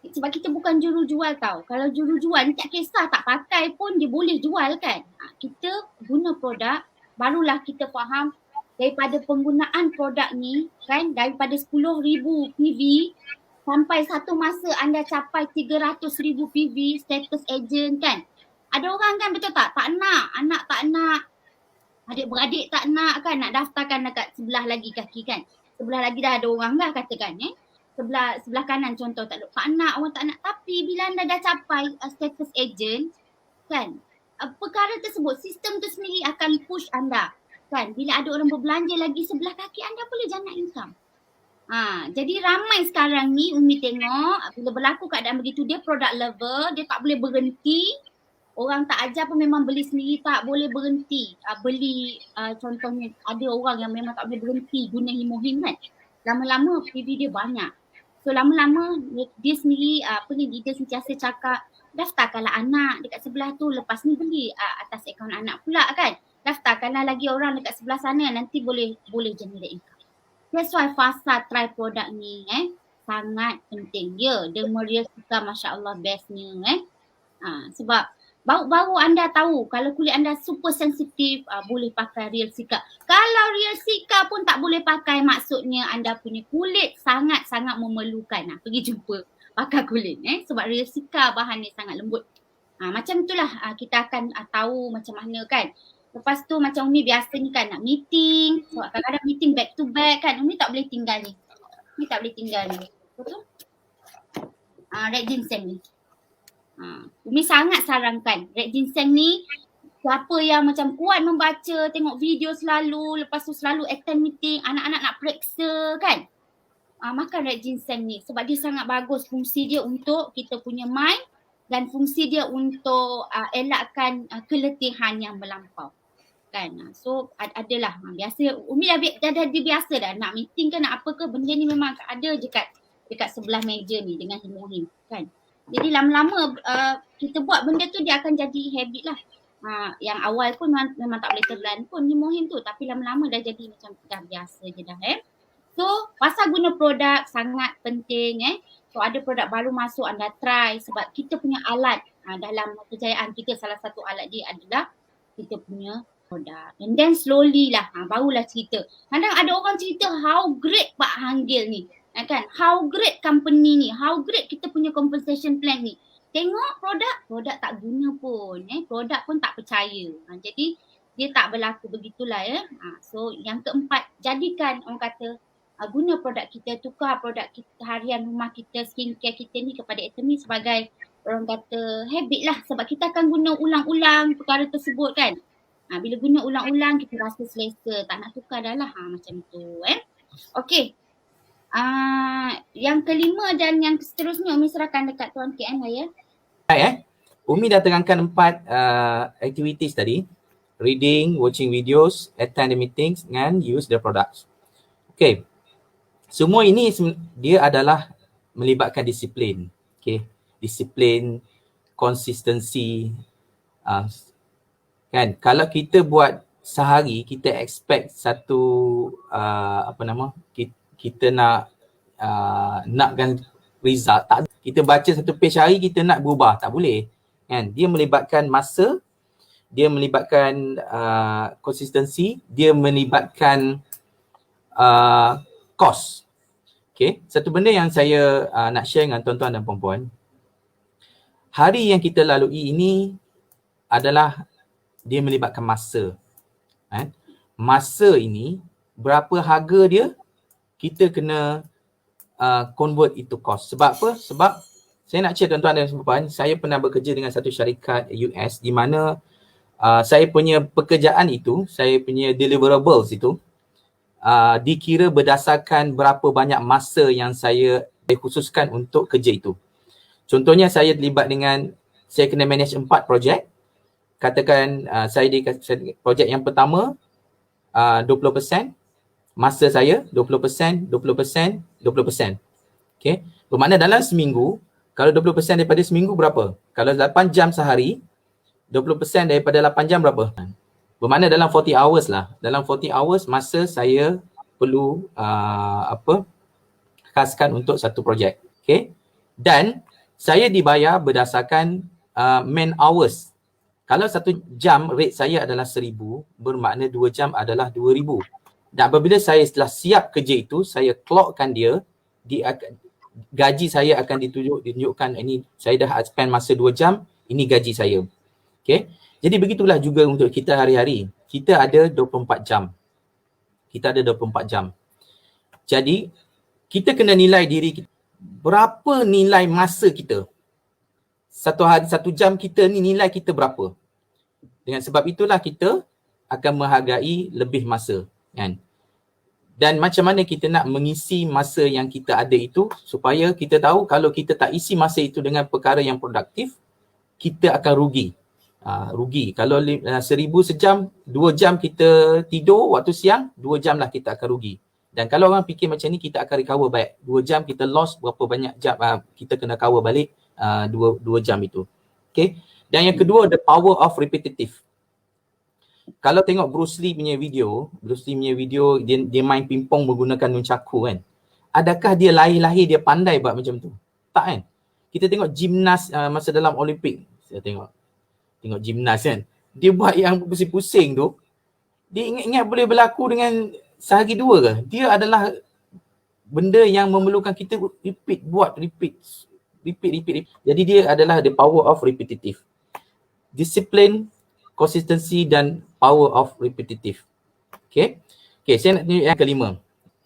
sebab kita bukan jurujual tau. Kalau jurujual ni tak kisah, tak pakai pun dia boleh jual kan. Kita guna produk, barulah kita faham daripada penggunaan produk ni kan, daripada 10,000 PV sampai satu masa anda capai 300,000 PV status agent kan. Ada orang kan, betul tak? Tak nak, anak tak nak, adik-beradik tak nak kan, nak daftarkan dekat sebelah lagi kaki kan. Sebelah lagi dah ada orang dah katakan sebelah kanan contoh tak nak, orang tak nak. Tapi bila anda dah capai status agent kan, perkara tersebut, sistem tu sendiri akan push anda kan. Bila ada orang berbelanja lagi sebelah kaki, anda boleh jana income. Jadi ramai sekarang ni Umi tengok bila berlaku keadaan begitu, dia product lover, dia tak boleh berhenti. Orang tak ajar pun memang beli sendiri, tak boleh berhenti beli. Contohnya ada orang yang memang tak boleh berhenti guna Himohim kan. Lama-lama PV dia banyak. So lama-lama dia sendiri dia sentiasa cakap, daftarkanlah anak dekat sebelah tu, lepas ni beli atas akaun anak pula kan. Daftarkanlah lagi orang dekat sebelah sana, nanti boleh generate income. That's why Fasa try produk ni sangat penting. Ya, Derma Real Sika Masya Allah bestnya sebab baru anda tahu kalau kulit anda super sensitif, boleh pakai Real Sika. Kalau Real Sika pun tak boleh pakai, maksudnya anda punya kulit sangat-sangat memerlukan pergi jumpa pakar kulit sebab Real Sika bahan dia sangat lembut. Macam itulah kita akan tahu macam mana kan. Lepas tu macam Umi biasa ni kan nak meeting, sebab kadang-kadang meeting back to back kan, Umi tak boleh tinggal ni. Betul? Red ginseng ni. Umi sangat sarankan red ginseng ni. Siapa yang macam kuat membaca, tengok video selalu, lepas tu selalu attend meeting, anak-anak nak periksa kan, makan red ginseng ni sebab dia sangat bagus. Fungsi dia untuk kita punya mind dan fungsi dia untuk elakkan keletihan yang melampau kan. So adalah biasa Umi dah biasa dah nak meeting kan, nak apa ke, benda ni memang ada je dekat sebelah meja ni dengan Himohim kan. Jadi lama-lama kita buat benda tu, dia akan jadi habit lah. Yang awal pun memang tak boleh telan pun Himohim tu, tapi lama-lama dah jadi macam dah biasa je dah So pasal guna produk sangat penting So ada produk baru masuk, anda try sebab kita punya alat dalam kejayaan kita, salah satu alat dia adalah kita punya produk. And then slowly lah barulah cerita. Kadang ada orang cerita how great Pak Hanggil ni kan, how great company ni, how great kita punya compensation plan ni. Tengok produk tak guna pun produk pun tak percaya. Jadi dia tak berlaku begitulah So yang keempat, jadikan orang kata guna produk kita, tukar produk kita harian rumah kita, skincare kita ni kepada Atomy sebagai orang kata habit lah, sebab kita akan guna ulang-ulang perkara tersebut kan. Bila guna ulang-ulang kita rasa selesa, tak nak tukar dah lah macam tu Okey. Yang kelima dan yang seterusnya Umi serahkan dekat Tuan KN lah ya. Baik Umi dah terangkan 4 activities tadi. Reading, watching videos, attend the meetings and use the products. Okay. Semua ini dia adalah melibatkan disiplin. Okay. Disiplin, konsistensi. Kan, kalau kita buat sehari, kita expect satu kita nakkan result, tak. Kita baca satu page hari, kita nak berubah, tak boleh kan. Dia melibatkan masa, dia melibatkan konsistensi, dia melibatkan cost. Okay, satu benda yang saya nak share dengan tuan-tuan dan puan-puan, hari yang kita lalui ini adalah dia melibatkan masa. Masa ini, berapa harga dia, kita kena convert itu cost. Sebab apa? Sebab saya nak share tuan-tuan dan puan-puan, saya pernah bekerja dengan satu syarikat US di mana saya punya pekerjaan itu, saya punya deliverables itu dikira berdasarkan berapa banyak masa yang saya khususkan untuk kerja itu. Contohnya saya terlibat dengan, saya kena manage 4 projek. Katakan saya di projek yang pertama 20%, masa saya 20%, 20%, 20%. Okay. Bermakna dalam seminggu, kalau 20% daripada seminggu berapa? Kalau 8 jam sehari, 20% daripada 8 jam berapa? Bermakna dalam 40 hours lah. Dalam 40 hours masa saya perlu khaskan untuk satu projek. Okay. Dan saya dibayar berdasarkan man hours. Kalau 1 jam rate saya adalah 1,000, bermakna 2 jam adalah 2,000. Dan apabila saya setelah siap kerja itu, saya clockkan dia, gaji saya akan ditunjukkan, ini saya dah spend masa 2 jam, ini gaji saya. Okay. Jadi begitulah juga untuk kita hari-hari. Kita ada 24 jam. Kita ada 24 jam. Jadi kita kena nilai diri kita. Berapa nilai masa kita? Satu hari, 1 jam kita ni nilai kita berapa? Dengan sebab itulah kita akan menghargai lebih masa, kan? Dan macam mana kita nak mengisi masa yang kita ada itu supaya kita tahu kalau kita tak isi masa itu dengan perkara yang produktif, kita akan rugi. Rugi. Kalau 1,000 sejam, 2 jam kita tidur waktu siang, 2 jam lah kita akan rugi. Dan kalau orang fikir macam ni, kita akan recover back. 2 jam kita lost, berapa banyak jam kita kena cover balik 2 jam itu. Okay. Dan yang kedua, the power of repetitive. Kalau tengok Bruce Lee punya video, dia main pingpong menggunakan nunchaku kan. Adakah dia lahir-lahir dia pandai buat macam tu? Tak kan? Kita tengok gimnas masa dalam Olimpik. Saya tengok gimnas kan. Dia buat yang pusing-pusing tu. Dia ingat-ingat boleh berlaku dengan sehari dua ke? Dia adalah benda yang memerlukan kita repeat. Jadi dia adalah the power of repetitive. Discipline, consistency dan power of repetitive. Okay, saya nak tunjuk yang kelima.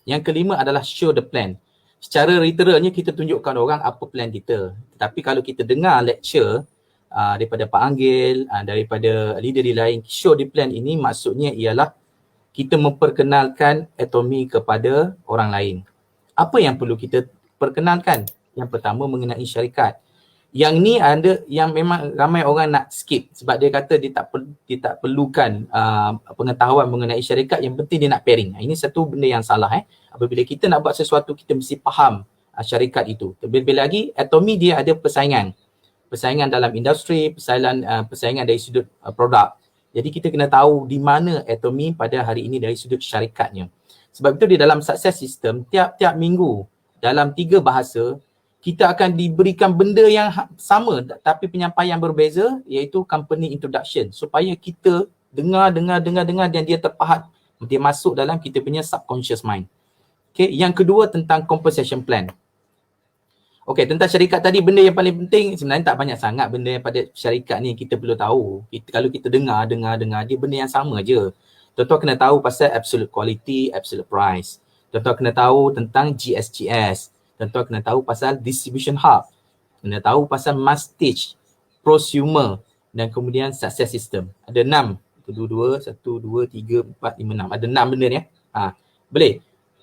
Yang kelima adalah show the plan. Secara literalnya kita tunjukkan orang apa plan kita. Tetapi kalau kita dengar lecture daripada Pak Anggil, daripada leader lain, show the plan ini maksudnya ialah kita memperkenalkan Atomy kepada orang lain. Apa yang perlu kita perkenalkan? Yang pertama mengenai syarikat. Yang ni ada yang memang ramai orang nak skip sebab dia kata dia tak perlukan pengetahuan mengenai syarikat, yang penting dia nak pairing. Ini satu benda yang salah. Apabila kita nak buat sesuatu, kita mesti faham syarikat itu. Terlebih lagi, Atomy dia ada persaingan dalam industri, persaingan dari sudut produk. Jadi kita kena tahu di mana Atomy pada hari ini dari sudut syarikatnya. Sebab itu di dalam success system, tiap-tiap minggu dalam 3 bahasa, kita akan diberikan benda yang sama tapi penyampaian berbeza, iaitu company introduction, supaya kita dengar dan dia terpahat, dia masuk dalam kita punya subconscious mind. Okay, yang kedua tentang compensation plan. Okay, tentang syarikat tadi, benda yang paling penting sebenarnya tak banyak sangat benda yang pada syarikat ni kita perlu tahu. Kalau kita dengar dia benda yang sama je. Tuan-tuan kena tahu pasal absolute quality, absolute price. Tuan-tuan kena tahu tentang GSGS. Tuan-tuan kena tahu pasal distribution hub. Kena tahu pasal mastage, prosumer dan kemudian success system. Ada 6. 1, 2, 3, 4, 5, 6. Ada 6 benda ni. Boleh.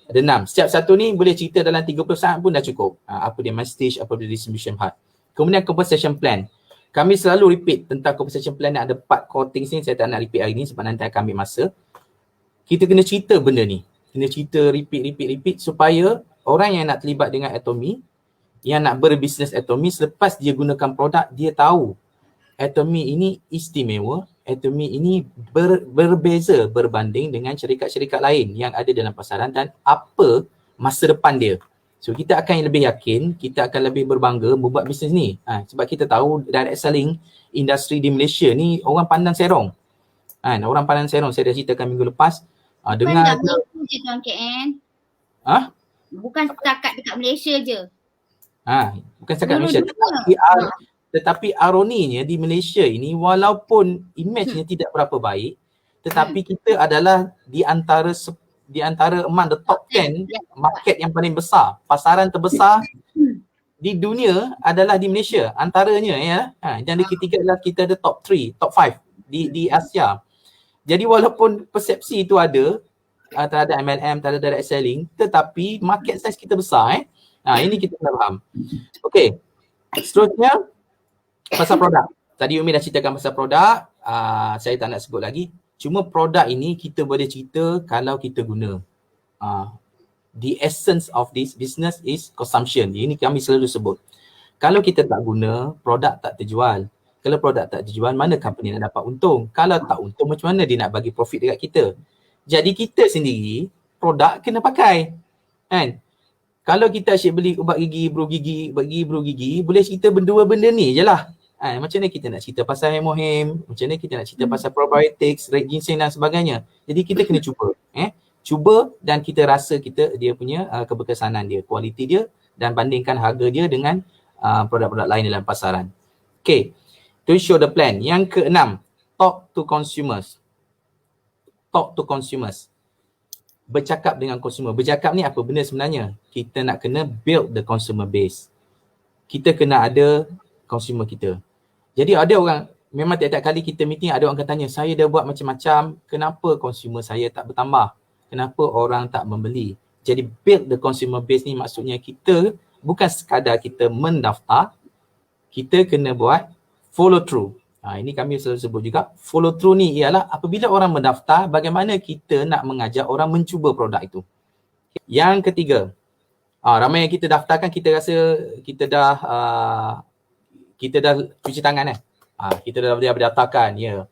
Ada 6. Setiap satu ni boleh cerita dalam 30 saat pun dah cukup. Apa dia mastage, apa dia distribution hub. Kemudian compensation plan. Kami selalu repeat tentang compensation plan ni. Ada 4 core things ni, saya tak nak repeat hari ni sebab nanti akan ambil masa. Kita kena cerita benda ni. Kena cerita repeat supaya orang yang nak terlibat dengan Atomy, yang nak berbisnes Atomy, selepas dia gunakan produk, dia tahu Atomy ini istimewa, Atomy ini berbeza berbanding dengan syarikat-syarikat lain yang ada dalam pasaran dan apa masa depan dia. So kita akan lebih yakin, kita akan lebih berbangga membuat bisnes ni. Sebab kita tahu direct selling industri di Malaysia ni orang pandang serong. Orang pandang serong, saya dah ceritakan minggu lepas. Dengar Bukan je Tuan KN. Bukan setakat dekat Malaysia je. Bukan setakat Malaysia. Tetapi ironinya di Malaysia ini, walaupun image-nya tidak berapa baik, tetapi kita adalah di antara among the top 10 market yang paling besar. Pasaran terbesar di dunia adalah di Malaysia, antaranya ya. Dan di ketiga adalah kita ada top 3, top 5 di Asia. Jadi walaupun persepsi itu ada terhadap MLM, terhadap direct selling, tetapi market size kita besar. Ini kita kena faham. Okay. Seterusnya, pasal produk. Tadi Umi dah ceritakan pasal produk, saya tak nak sebut lagi. Cuma produk ini kita boleh cerita kalau kita guna. The essence of this business is consumption. Ini kami selalu sebut. Kalau kita tak guna, produk tak terjual. Kalau produk tak terjual, mana company nak dapat untung? Kalau tak untung, macam mana dia nak bagi profit dekat kita? Jadi kita sendiri, produk kena pakai. Kan? Kalau kita asyik beli ubat gigi, bro gigi, boleh cerita berdua benda ni je lah. Macam mana kita nak cerita pasal hemohem, macam mana kita nak cerita pasal probiotics, red ginseng dan sebagainya. Jadi kita kena cuba. Cuba dan kita rasa dia punya keberkesanan dia, kualiti dia dan bandingkan harga dia dengan produk-produk lain dalam pasaran. Okay, to show the plan. Yang keenam, talk to consumers. Talk to consumers. Bercakap dengan consumer. Bercakap ni apa benda sebenarnya? Kita nak kena build the consumer base. Kita kena ada consumer kita. Jadi ada orang, memang tiap-tiap kali kita meeting ada orang akan tanya, saya dah buat macam-macam, kenapa consumer saya tak bertambah? Kenapa orang tak membeli? Jadi build the consumer base ni maksudnya kita bukan sekadar kita mendaftar, kita kena buat follow through. Ini kami selalu sebut juga, follow through ni ialah apabila orang mendaftar, bagaimana kita nak mengajak orang mencuba produk itu. Yang ketiga, ramai yang kita daftarkan, kita rasa kita dah cuci tangan kita dah berdaftarkan, dia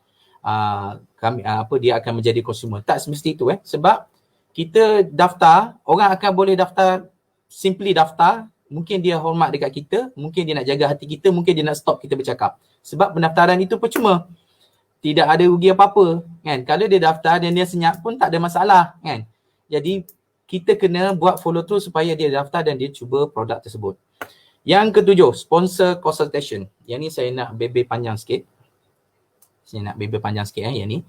akan menjadi consumer. Tak semesti itu sebab kita daftar, orang akan boleh daftar, simply daftar, mungkin dia hormat dekat kita, mungkin dia nak jaga hati kita, mungkin dia nak stop kita bercakap. Sebab pendaftaran itu percuma. Tidak ada rugi apa-apa kan. Kalau dia daftar dan dia senyap pun tak ada masalah kan. Jadi kita kena buat follow through supaya dia daftar dan dia cuba produk tersebut. Yang ketujuh, sponsor consultation. Yang ni saya nak bebe panjang sikit. Yang ni.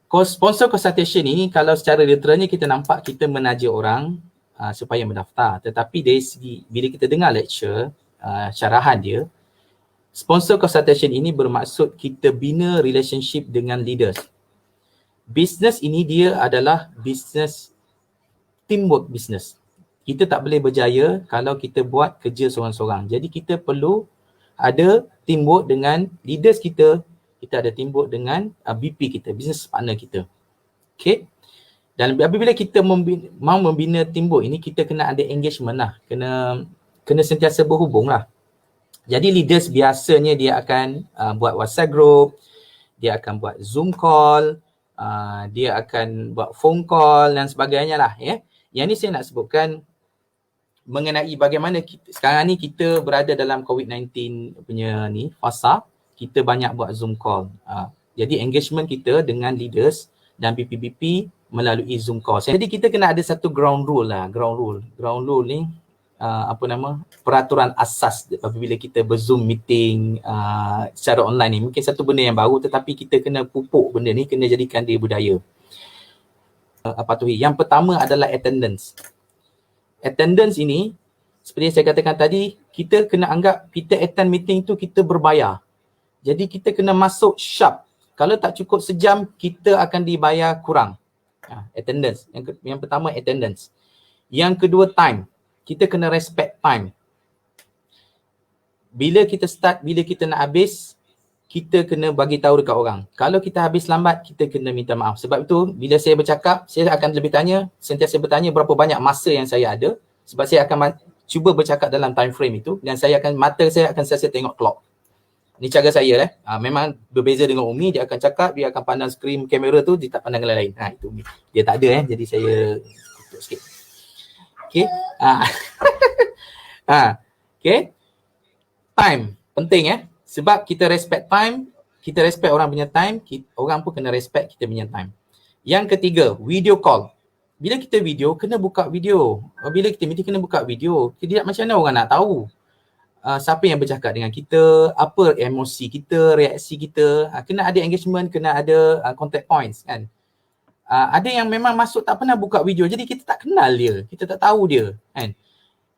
Sponsor consultation ni kalau secara literalnya kita nampak kita menaja orang supaya mendaftar. Tetapi dari segi bila kita dengar lecture, syarahan dia, sponsor consultation ini bermaksud kita bina relationship dengan leaders. Business ini dia adalah business, teamwork business. Kita tak boleh berjaya kalau kita buat kerja seorang-seorang. Jadi kita perlu ada teamwork dengan leaders kita, kita ada teamwork dengan BP kita, business partner kita. Okay. Dan apabila kita mahu membina teamwork ini, kita kena ada engagement lah. Kena sentiasa berhubung lah. Jadi leaders biasanya dia akan buat WhatsApp group, dia akan buat Zoom call, dia akan buat phone call dan sebagainya lah. Yang ni saya nak sebutkan mengenai bagaimana sekarang ni kita berada dalam COVID-19 punya ni fasa, kita banyak buat Zoom call. Jadi engagement kita dengan leaders dan BP-BP melalui Zoom call. Jadi kita kena ada satu ground rule lah. Ground rule ni peraturan asas apabila kita ber-Zoom meeting secara online ni. Mungkin satu benda yang baru tetapi kita kena pupuk benda ni, kena jadikan dia budaya. Patuhi. Yang pertama adalah attendance. Attendance ini, seperti yang saya katakan tadi, kita kena anggap kita attend meeting tu kita berbayar. Jadi kita kena masuk sharp. Kalau tak cukup sejam, kita akan dibayar kurang. Attendance. Yang pertama attendance. Yang kedua time. Kita kena respect time. Bila kita start, bila kita nak habis, kita kena bagi tahu dekat orang. Kalau kita habis lambat, kita kena minta maaf. Sebab itu, bila saya bercakap, saya akan sentiasa bertanya berapa banyak masa yang saya ada. Sebab saya akan cuba bercakap dalam time frame itu dan mata saya akan sentiasa tengok clock. Ni cara saya memang berbeza dengan Umi, dia akan cakap, dia akan pandang skrin kamera tu, dia tak pandang yang lain. Itu Umi. Dia tak ada jadi saya tutup sikit. Okay. Okay. Time. Penting Sebab kita respect time, kita respect orang punya time, orang pun kena respect kita punya time. Yang ketiga, video call. Bila kita video, kena buka video. Bila kita meeting, kena buka video. Tidak macam mana orang nak tahu siapa yang bercakap dengan kita, apa emosi kita, reaksi kita. Kena ada engagement, kena ada contact points kan. Ada yang memang masuk tak pernah buka video, jadi kita tak kenal dia, kita tak tahu dia kan.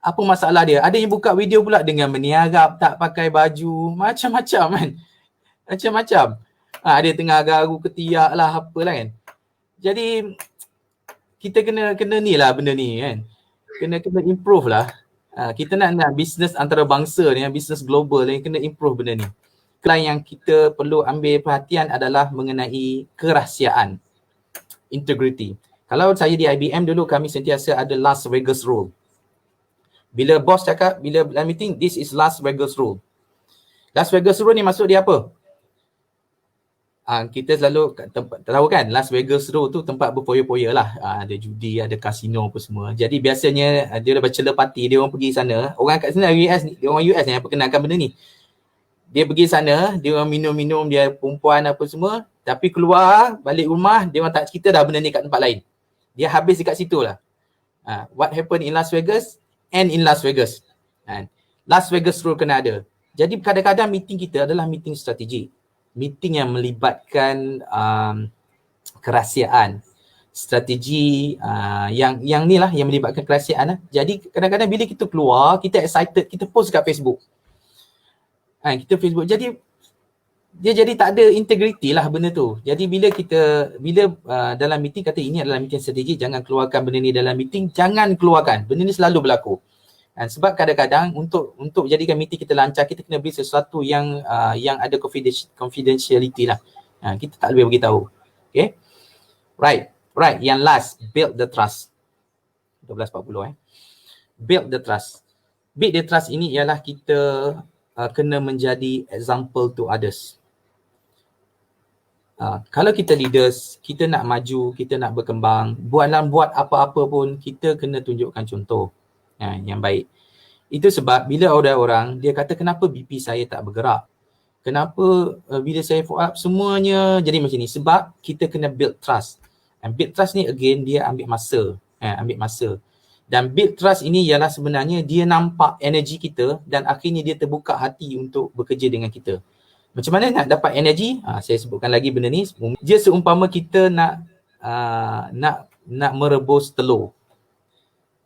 Apa masalah dia? Ada yang buka video pula dengan meniarap, tak pakai baju, macam-macam kan. Macam-macam. Ada tengah garu ketiak lah, apalah kan. Jadi kita kena ni lah benda ni kan. Kena improve lah. Kita nak bisnes antarabangsa ni, bisnes global ni, kena improve benda ni. Yang kita perlu ambil perhatian adalah mengenai kerahsiaan, integrity. Kalau saya di IBM dulu, kami sentiasa ada Las Vegas rule. Bila bos cakap, bila dalam meeting, this is Las Vegas rule. Las Vegas rule ni maksud dia apa? Kita selalu tahu kan, Las Vegas rule tu tempat berpoya-poya lah. Ada judi, ada kasino apa semua. Jadi biasanya dia dah bachelor party, dia orang pergi sana. Orang kat sana US ni, orang US ni yang perkenalkan benda ni. Dia pergi sana, dia orang minum-minum, dia perempuan apa semua. Tapi keluar, balik rumah, dia orang tak cerita dah benda ni kat tempat lain. Dia habis dekat situ lah. What happened in Las Vegas, and in Las Vegas. Las Vegas rule kena ada. Jadi kadang-kadang meeting kita adalah meeting strategi. Meeting yang melibatkan kerahsiaan. Strategi yang ni lah, yang melibatkan kerahsiaan lah. Jadi kadang-kadang bila kita keluar, kita excited, kita post kat Facebook. Kita Facebook. Jadi dia jadi tak ada integrity lah benda tu. Jadi bila dalam meeting kata ini adalah meeting strategi, jangan keluarkan benda ni dalam meeting, jangan keluarkan. Benda ni selalu berlaku. Sebab kadang-kadang untuk jadikan meeting kita lancar, kita kena beri sesuatu yang ada confidentiality lah. Kita tak boleh beritahu. Okay. Right. Yang last, build the trust. 12.40 Build the trust. Build the trust ini ialah kita kena menjadi example to others. Kalau kita leaders, kita nak maju, kita nak berkembang, buat apa-apa pun, kita kena tunjukkan contoh yang baik. Itu sebab bila ada orang, dia kata kenapa BP saya tak bergerak? Kenapa bila saya follow up semuanya jadi macam ni? Sebab kita kena build trust. And build trust ni again dia ambil masa. Dan build trust ini ialah sebenarnya dia nampak energi kita dan akhirnya dia terbuka hati untuk bekerja dengan kita. Macam mana nak dapat energi? Saya sebutkan lagi benda ni. Dia seumpama kita nak merebus telur.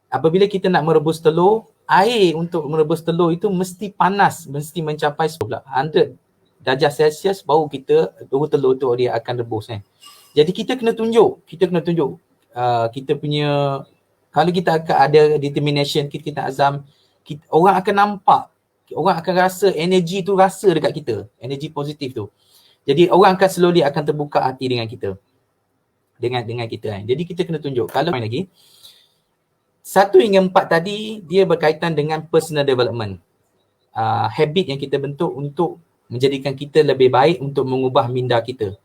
Apabila kita nak merebus telur, air untuk merebus telur itu mesti panas, mesti mencapai 100 darjah Celsius baru telur tu dia akan rebus. Jadi kita kena tunjuk kita punya, kalau kita akan ada determination, kita azam, orang akan nampak, orang akan rasa energi tu rasa dekat kita, energi positif tu. Jadi orang akan slowly akan terbuka hati dengan kita. Dengan kita. Jadi kita kena tunjuk. Kalau main lagi, 1 hingga 4 tadi dia berkaitan dengan personal development. Habit yang kita bentuk untuk menjadikan kita lebih baik, untuk mengubah minda kita.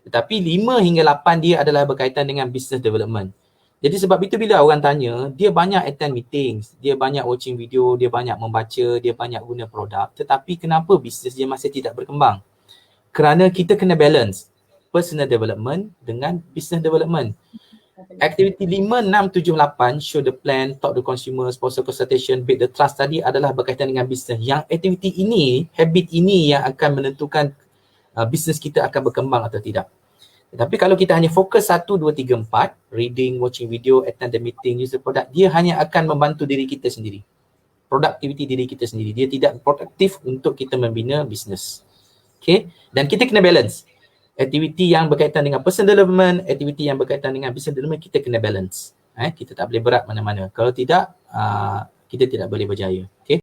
Tetapi 5 hingga 8 dia adalah berkaitan dengan business development. Jadi sebab itu bila orang tanya, dia banyak attend meetings, dia banyak watching video, dia banyak membaca, dia banyak guna produk, tetapi kenapa bisnes dia masih tidak berkembang? Kerana kita kena balance personal development dengan business development. Aktiviti 5, 6, 7, 8, show the plan, talk to consumer, sponsor consultation, build the trust tadi adalah berkaitan dengan bisnes. Yang aktiviti ini, habit ini yang akan menentukan bisnes kita akan berkembang atau tidak. Tapi kalau kita hanya fokus 1, 2, 3, 4, reading, watching video, attend the meeting, use the product, dia hanya akan membantu diri kita sendiri. Produktiviti diri kita sendiri. Dia tidak produktif untuk kita membina bisnes. Okay? Dan kita kena balance. Aktiviti yang berkaitan dengan personal development, aktiviti yang berkaitan dengan business development, kita kena balance. Kita tak boleh berat mana-mana. Kalau tidak, kita tidak boleh berjaya. Okay?